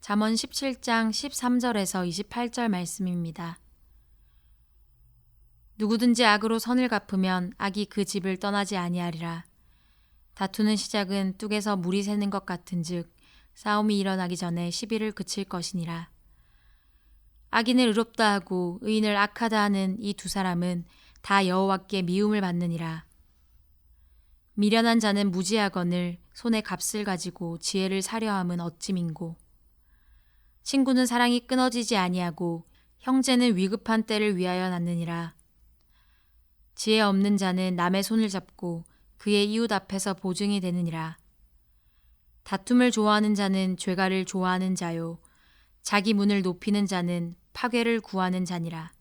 잠언 17장 13절에서 28절 말씀입니다. 누구든지 악으로 선을 갚으면 악이 그 집을 떠나지 아니하리라. 다투는 시작은 뚝에서 물이 새는 것 같은즉 싸움이 일어나기 전에 시비를 그칠 것이니라. 악인을 의롭다 하고 의인을 악하다 하는 이 두 사람은 다 여호와께 미움을 받느니라. 미련한 자는 무지하거늘 손에 값을 가지고 지혜를 사려함은 어찌 민고. 친구는 사랑이 끊어지지 아니하고 형제는 위급한 때를 위하여 낳느니라. 지혜 없는 자는 남의 손을 잡고 그의 이웃 앞에서 보증이 되느니라. 다툼을 좋아하는 자는 죄가를 좋아하는 자요 자기 문을 높이는 자는 파괴를 구하는 자니라.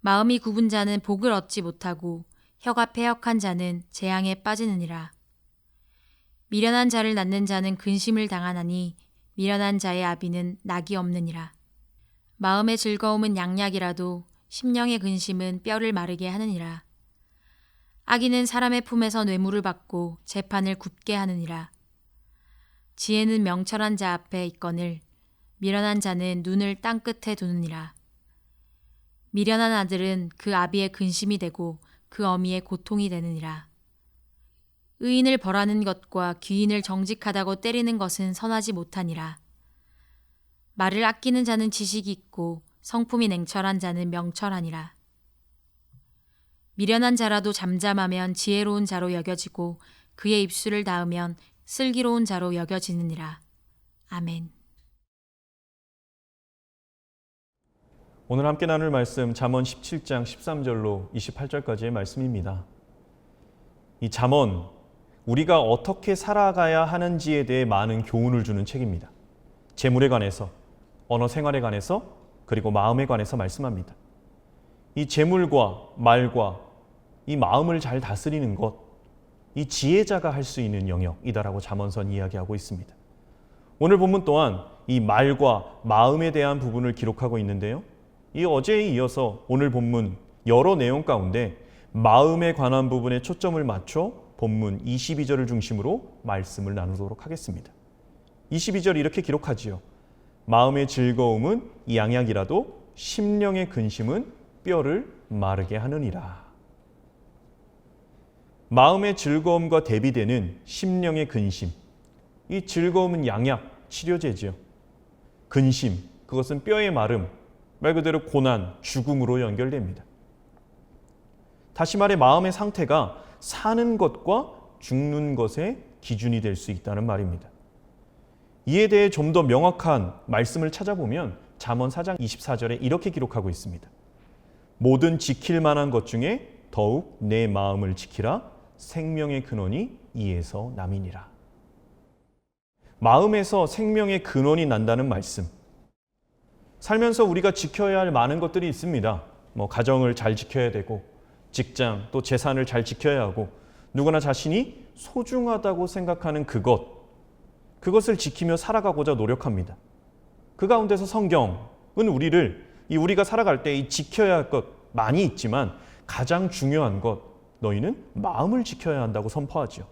마음이 굽은 자는 복을 얻지 못하고 혀가 패역한 자는 재앙에 빠지느니라. 미련한 자를 낳는 자는 근심을 당하나니 미련한 자의 아비는 낙이 없느니라. 마음의 즐거움은 양약이라도 심령의 근심은 뼈를 마르게 하느니라. 악인은 사람의 품에서 뇌물을 받고 재판을 굳게 하느니라. 지혜는 명철한 자 앞에 있거늘 미련한 자는 눈을 땅 끝에 두느니라. 미련한 아들은 그 아비의 근심이 되고 그 어미의 고통이 되느니라. 의인을 벌하는 것과 귀인을 정직하다고 때리는 것은 선하지 못하니라. 말을 아끼는 자는 지식이 있고 성품이 냉철한 자는 명철하니라. 미련한 자라도 잠잠하면 지혜로운 자로 여겨지고 그의 입술을 닿으면 슬기로운 자로 여겨지느니라. 아멘. 오늘 함께 나눌 말씀 잠언 17장 13절로 28절까지의 말씀입니다. 이 잠언, 우리가 어떻게 살아가야 하는지에 대해 많은 교훈을 주는 책입니다. 재물에 관해서, 언어 생활에 관해서, 그리고 마음에 관해서 말씀합니다. 이 재물과 말과 이 마음을 잘 다스리는 것, 이 지혜자가 할 수 있는 영역이다라고 잠언선 이야기하고 있습니다. 오늘 본문 또한 이 말과 마음에 대한 부분을 기록하고 있는데요. 이 어제에 이어서 오늘 본문 여러 내용 가운데 마음에 관한 부분에 초점을 맞춰 본문 22절을 중심으로 말씀을 나누도록 하겠습니다. 22절 이렇게 기록하지요. 마음의 즐거움은 양약이라도 심령의 근심은 뼈를 마르게 하느니라. 마음의 즐거움과 대비되는 심령의 근심. 이 즐거움은 양약, 치료제지요. 근심, 그것은 뼈의 마름, 말 그대로 고난, 죽음으로 연결됩니다. 다시 말해 마음의 상태가 사는 것과 죽는 것의 기준이 될 수 있다는 말입니다. 이에 대해 좀 더 명확한 말씀을 찾아보면 잠언 4장 24절에 이렇게 기록하고 있습니다. 모든 지킬 만한 것 중에 더욱 내 마음을 지키라. 생명의 근원이 이에서 남이니라. 마음에서 생명의 근원이 난다는 말씀. 살면서 우리가 지켜야 할 많은 것들이 있습니다. 가정을 잘 지켜야 되고 직장 또 재산을 잘 지켜야 하고 누구나 자신이 소중하다고 생각하는 그것을 지키며 살아가고자 노력합니다. 그 가운데서 성경은 우리가 살아갈 때 이 지켜야 할 것 많이 있지만 가장 중요한 것, 너희는 마음을 지켜야 한다고 선포하지요.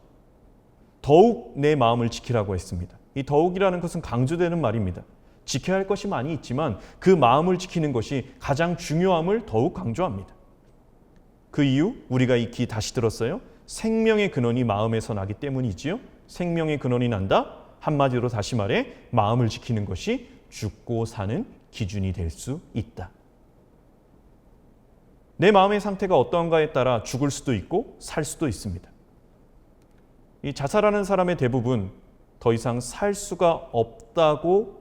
더욱 내 마음을 지키라고 했습니다. 이 더욱이라는 것은 강조되는 말입니다. 지켜야 할 것이 많이 있지만 그 마음을 지키는 것이 가장 중요함을 더욱 강조합니다. 그 이유 우리가 익히 다시 들었어요. 생명의 근원이 마음에서 나기 때문이지요. 생명의 근원이 난다. 한마디로 다시 말해 마음을 지키는 것이 죽고 사는 기준이 될 수 있다. 내 마음의 상태가 어떠한가에 따라 죽을 수도 있고 살 수도 있습니다. 이 자살하는 사람의 대부분 더 이상 살 수가 없다고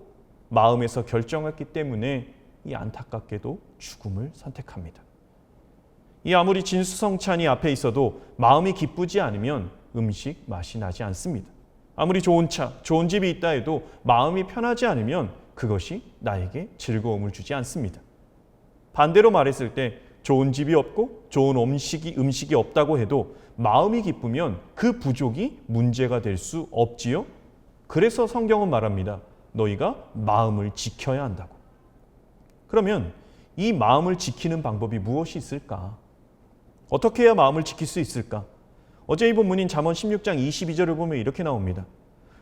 마음에서 결정했기 때문에 이 안타깝게도 죽음을 선택합니다. 이 아무리 진수성찬이 앞에 있어도 마음이 기쁘지 않으면 음식 맛이 나지 않습니다. 아무리 좋은 차, 좋은 집이 있다 해도 마음이 편하지 않으면 그것이 나에게 즐거움을 주지 않습니다. 반대로 말했을 때 좋은 집이 없고 좋은 음식이 없다고 해도 마음이 기쁘면 그 부족이 문제가 될 수 없지요. 그래서 성경은 말합니다. 너희가 마음을 지켜야 한다고. 그러면 이 마음을 지키는 방법이 무엇이 있을까? 어떻게 해야 마음을 지킬 수 있을까? 어제 이 본문인 잠언 16장 22절을 보면 이렇게 나옵니다.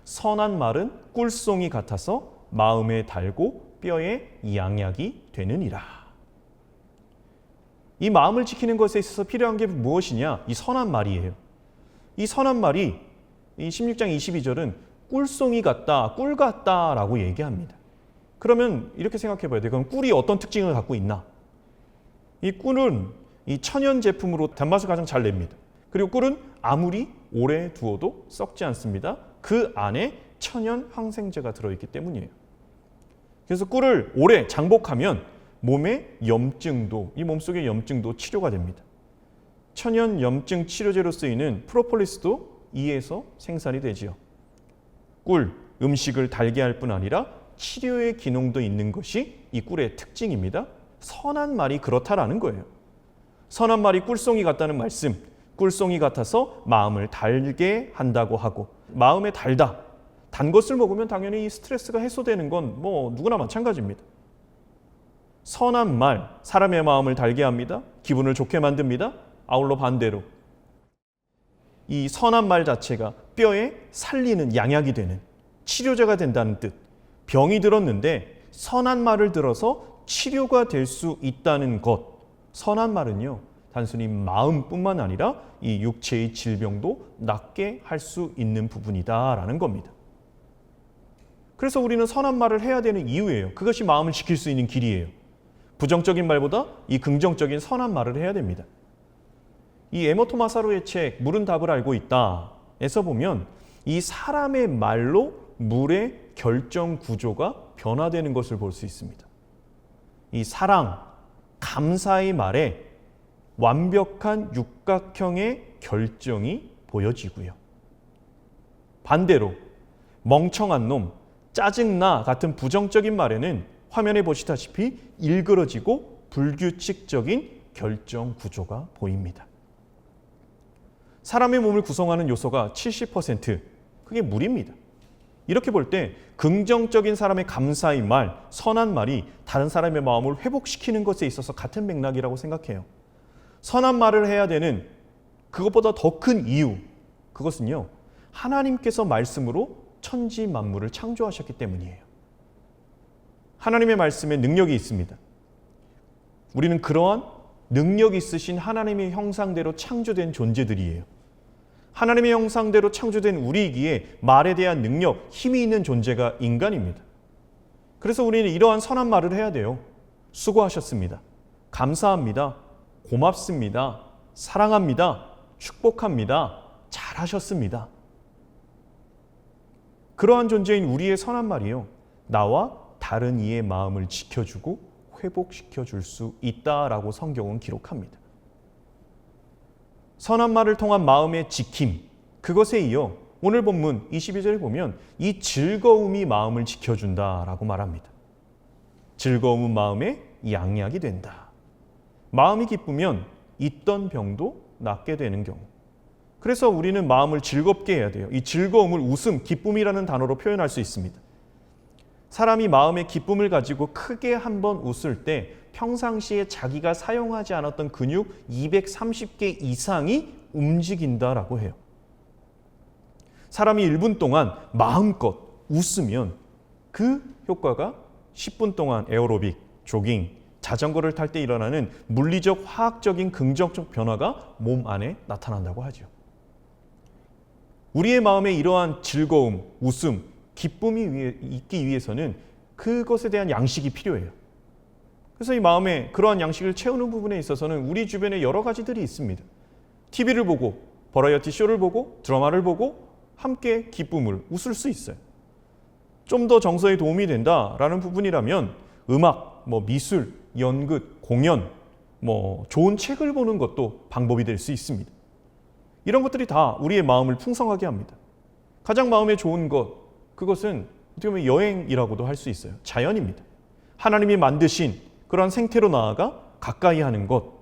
선한 말은 꿀송이 같아서 마음에 달고 뼈에 양약이 되느니라. 이 마음을 지키는 것에 있어서 필요한 게 무엇이냐? 이 선한 말이에요. 이 선한 말이 이 16장 22절은 꿀송이 같다, 꿀 같다라고 얘기합니다. 그러면 이렇게 생각해 봐야 돼요. 그럼 꿀이 어떤 특징을 갖고 있나? 이 꿀은 이 천연 제품으로 단맛을 가장 잘 냅니다. 그리고 꿀은 아무리 오래 두어도 썩지 않습니다. 그 안에 천연 항생제가 들어있기 때문이에요. 그래서 꿀을 오래 장복하면 몸의 염증도, 이 몸속의 염증도 치료가 됩니다. 천연 염증 치료제로 쓰이는 프로폴리스도 이에서 생산이 되지요. 꿀, 음식을 달게 할 뿐 아니라 치료의 기능도 있는 것이 이 꿀의 특징입니다. 선한 말이 그렇다라는 거예요. 선한 말이 꿀송이 같다는 말씀, 꿀송이 같아서 마음을 달게 한다고 하고, 마음에 달다. 단 것을 먹으면 당연히 이 스트레스가 해소되는 건 뭐 누구나 마찬가지입니다. 선한 말, 사람의 마음을 달게 합니다. 기분을 좋게 만듭니다. 아울러 반대로 이 선한 말 자체가 뼈에 살리는 양약이 되는 치료제가 된다는 뜻. 병이 들었는데 선한 말을 들어서 치료가 될 수 있다는 것. 선한 말은요, 단순히 마음뿐만 아니라 이 육체의 질병도 낫게 할 수 있는 부분이다라는 겁니다. 그래서 우리는 선한 말을 해야 되는 이유예요. 그것이 마음을 지킬 수 있는 길이에요. 부정적인 말보다 이 긍정적인 선한 말을 해야 됩니다. 이 에머토 마사로의 책 물은 답을 알고 있다에서 보면 이 사람의 말로 물의 결정 구조가 변화되는 것을 볼 수 있습니다. 이 사랑, 감사의 말에 완벽한 육각형의 결정이 보여지고요. 반대로 멍청한 놈, 짜증나 같은 부정적인 말에는 화면에 보시다시피 일그러지고 불규칙적인 결정 구조가 보입니다. 사람의 몸을 구성하는 요소가 70%, 그게 물입니다. 이렇게 볼 때 긍정적인 사람의 감사의 말, 선한 말이 다른 사람의 마음을 회복시키는 것에 있어서 같은 맥락이라고 생각해요. 선한 말을 해야 되는 그것보다 더 큰 이유, 그것은요, 하나님께서 말씀으로 천지 만물을 창조하셨기 때문이에요. 하나님의 말씀에 능력이 있습니다. 우리는 그러한 능력 있으신 하나님의 형상대로 창조된 존재들이에요. 하나님의 형상대로 창조된 우리이기에 말에 대한 능력, 힘이 있는 존재가 인간입니다. 그래서 우리는 이러한 선한 말을 해야 돼요. 수고하셨습니다. 감사합니다. 고맙습니다. 사랑합니다. 축복합니다. 잘하셨습니다. 그러한 존재인 우리의 선한 말이요, 나와 다른 이의 마음을 지켜주고 회복시켜 줄 수 있다라고 성경은 기록합니다. 선한 말을 통한 마음의 지킴, 그것에 이어 오늘 본문 22절에 보면 이 즐거움이 마음을 지켜준다라고 말합니다. 즐거움은 마음의 양약이 된다. 마음이 기쁘면 있던 병도 낫게 되는 경우. 그래서 우리는 마음을 즐겁게 해야 돼요. 이 즐거움을 웃음, 기쁨이라는 단어로 표현할 수 있습니다. 사람이 마음의 기쁨을 가지고 크게 한번 웃을 때 평상시에 자기가 사용하지 않았던 근육 230개 이상이 움직인다라고 해요. 사람이 1분 동안 마음껏 웃으면 그 효과가 10분 동안 에어로빅, 조깅, 자전거를 탈 때 일어나는 물리적, 화학적인 긍정적 변화가 몸 안에 나타난다고 하죠. 우리의 마음에 이러한 즐거움, 웃음, 기쁨이 있기 위해서는 그것에 대한 양식이 필요해요. 그래서 이 마음에 그러한 양식을 채우는 부분에 있어서는 우리 주변에 여러 가지들이 있습니다. TV를 보고, 버라이어티 쇼를 보고, 드라마를 보고 함께 기쁨을 웃을 수 있어요. 좀 더 정서에 도움이 된다라는 부분이라면 음악, 미술, 연극, 공연, 좋은 책을 보는 것도 방법이 될 수 있습니다. 이런 것들이 다 우리의 마음을 풍성하게 합니다. 가장 마음에 좋은 것, 그것은 어떻게 보면 여행이라고도 할 수 있어요. 자연입니다. 하나님이 만드신 그러한 생태로 나아가 가까이 하는 것,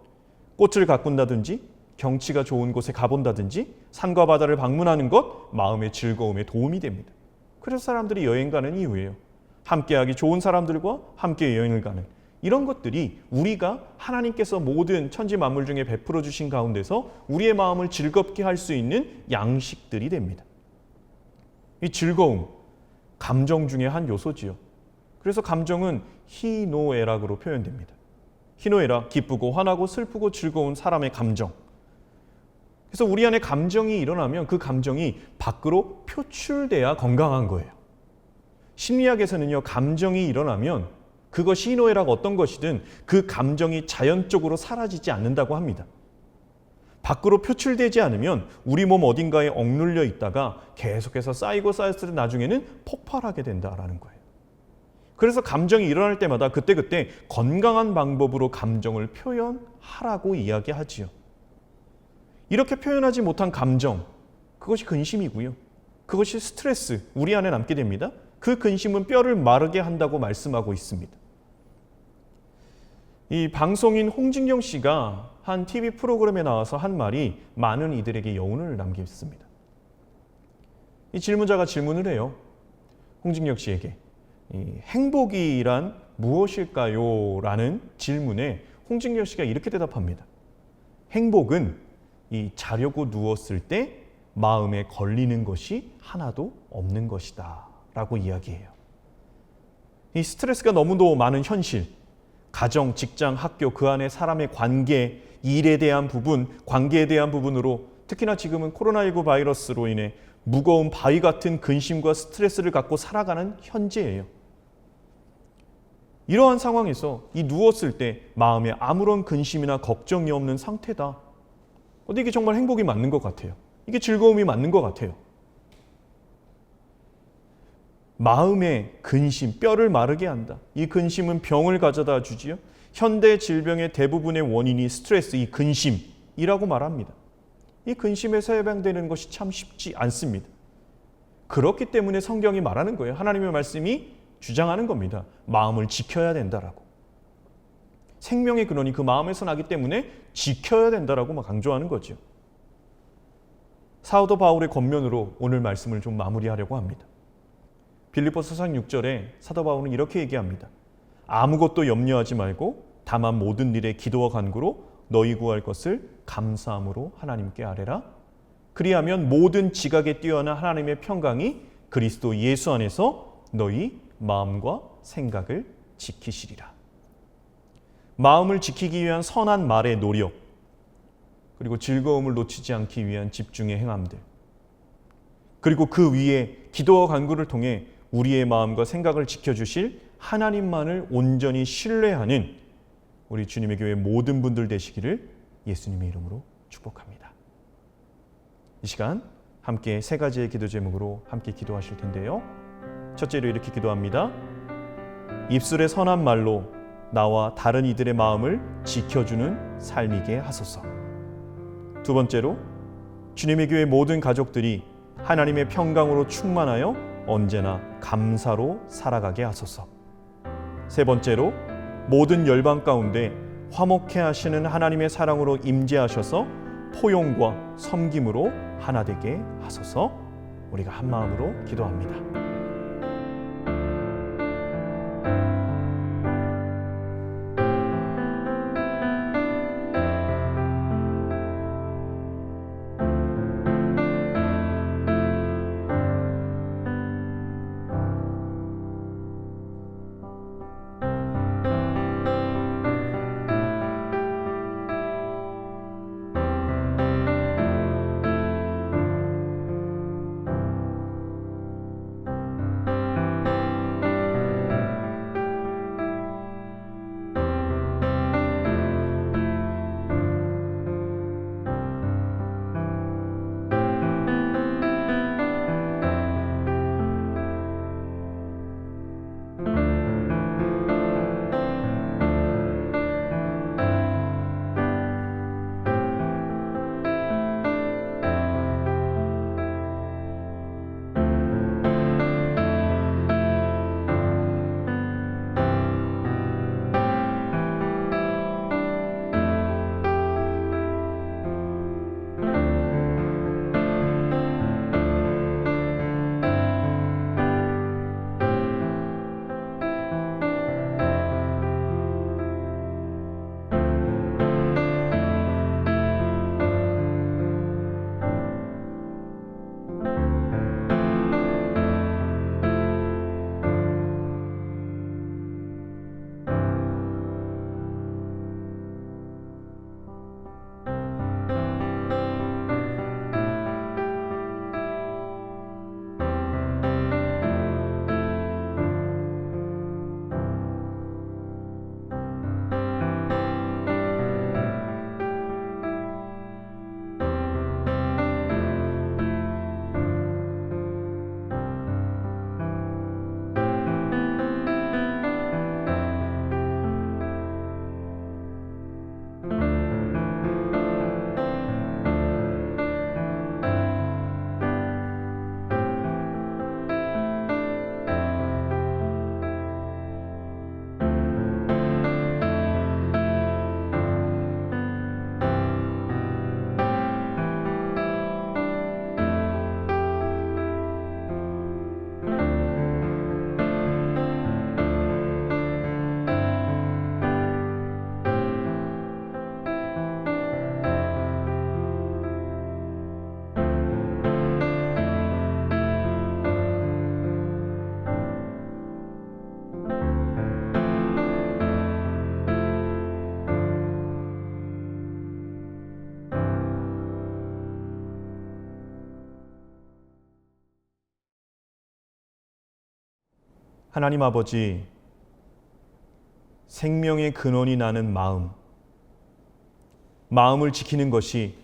꽃을 가꾼다든지 경치가 좋은 곳에 가본다든지 산과 바다를 방문하는 것, 마음의 즐거움에 도움이 됩니다. 그래서 사람들이 여행 가는 이유예요. 함께하기 좋은 사람들과 함께 여행을 가는 이런 것들이 우리가 하나님께서 모든 천지 만물 중에 베풀어 주신 가운데서 우리의 마음을 즐겁게 할 수 있는 양식들이 됩니다. 이 즐거움, 감정 중의 한 요소지요. 그래서 감정은 희노애락으로 표현됩니다. 희노애락, 기쁘고 화나고 슬프고 즐거운 사람의 감정. 그래서 우리 안에 감정이 일어나면 그 감정이 밖으로 표출돼야 건강한 거예요. 심리학에서는요, 감정이 일어나면 그것이 희노애락 어떤 것이든 그 감정이 자연적으로 사라지지 않는다고 합니다. 밖으로 표출되지 않으면 우리 몸 어딘가에 억눌려 있다가 계속해서 쌓이고 쌓였을 때 나중에는 폭발하게 된다라는 거예요. 그래서 감정이 일어날 때마다 그때그때 건강한 방법으로 감정을 표현하라고 이야기하지요. 이렇게 표현하지 못한 감정, 그것이 근심이고요. 그것이 스트레스, 우리 안에 남게 됩니다. 그 근심은 뼈를 마르게 한다고 말씀하고 있습니다. 이 방송인 홍진경 씨가 한 TV 프로그램에 나와서 한 말이 많은 이들에게 여운을 남겼습니다. 이 질문자가 질문을 해요. 홍진경 씨에게. 이 행복이란 무엇일까요? 라는 질문에 홍진경 씨가 이렇게 대답합니다. 행복은 이 자려고 누웠을 때 마음에 걸리는 것이 하나도 없는 것이다 라고 이야기해요. 이 스트레스가 너무도 많은 현실, 가정, 직장, 학교, 그 안에 사람의 관계, 일에 대한 부분, 관계에 대한 부분으로 특히나 지금은 코로나19 바이러스로 인해 무거운 바위 같은 근심과 스트레스를 갖고 살아가는 현재예요. 이러한 상황에서 이 누웠을 때 마음에 아무런 근심이나 걱정이 없는 상태다. 근데 이게 정말 행복이 맞는 것 같아요. 이게 즐거움이 맞는 것 같아요. 마음의 근심, 뼈를 마르게 한다. 이 근심은 병을 가져다 주지요. 현대 질병의 대부분의 원인이 스트레스, 이 근심이라고 말합니다. 이 근심에서 해방되는 것이 참 쉽지 않습니다. 그렇기 때문에 성경이 말하는 거예요. 하나님의 말씀이 주장하는 겁니다. 마음을 지켜야 된다라고. 생명의 근원이 그 마음에서 나기 때문에 지켜야 된다라고 막 강조하는 거죠. 사도 바울의 권면으로 오늘 말씀을 좀 마무리하려고 합니다. 빌립보서 4장 6절에 사도 바울은 이렇게 얘기합니다. 아무것도 염려하지 말고 다만 모든 일에 기도와 간구로 너희 구할 것을 감사함으로 하나님께 아뢰라. 그리하면 모든 지각에 뛰어난 하나님의 평강이 그리스도 예수 안에서 너희 마음과 생각을 지키시리라. 마음을 지키기 위한 선한 말의 노력, 그리고 즐거움을 놓치지 않기 위한 집중의 행함들, 그리고 그 위에 기도와 간구를 통해 우리의 마음과 생각을 지켜주실 하나님만을 온전히 신뢰하는 우리 주님의 교회 모든 분들 되시기를 예수님의 이름으로 축복합니다. 이 시간 함께 세 가지의 기도 제목으로 함께 기도하실 텐데요. 첫째로 이렇게 기도합니다. 입술의 선한 말로 나와 다른 이들의 마음을 지켜주는 삶이게 하소서. 두 번째로 주님의 교회 모든 가족들이 하나님의 평강으로 충만하여 언제나 감사로 살아가게 하소서. 세 번째로 모든 열방 가운데 화목해 하시는 하나님의 사랑으로 임재하셔서 포용과 섬김으로 하나 되게 하소서. 우리가 한 마음으로 기도합니다. 하나님 아버지, 생명의 근원이 나는 마음을 지키는 것이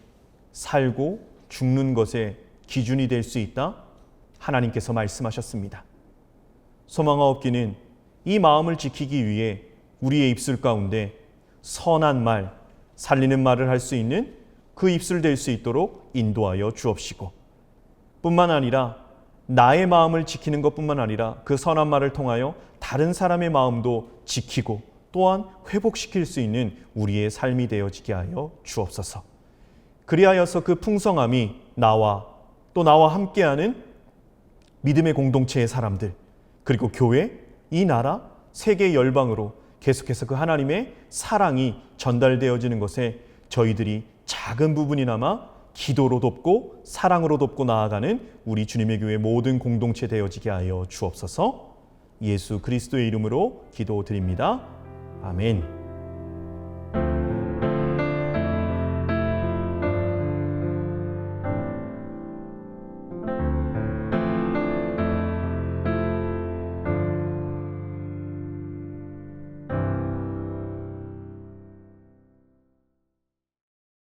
살고 죽는 것의 기준이 될 수 있다? 하나님께서 말씀하셨습니다. 소망하옵기는 이 마음을 지키기 위해 우리의 입술 가운데 선한 말, 살리는 말을 할 수 있는 그 입술 될 수 있도록 인도하여 주옵시고, 뿐만 아니라 나의 마음을 지키는 것뿐만 아니라 그 선한 말을 통하여 다른 사람의 마음도 지키고 또한 회복시킬 수 있는 우리의 삶이 되어지게 하여 주옵소서. 그리하여서 그 풍성함이 나와 함께하는 믿음의 공동체의 사람들, 그리고 교회, 이 나라, 세계 열방으로 계속해서 그 하나님의 사랑이 전달되어지는 것에 저희들이 작은 부분이나마 기도로 돕고 사랑으로 돕고 나아가는 우리 주님의 교회 모든 공동체 되어지게 하여 주옵소서. 예수 그리스도의 이름으로 기도드립니다. 아멘.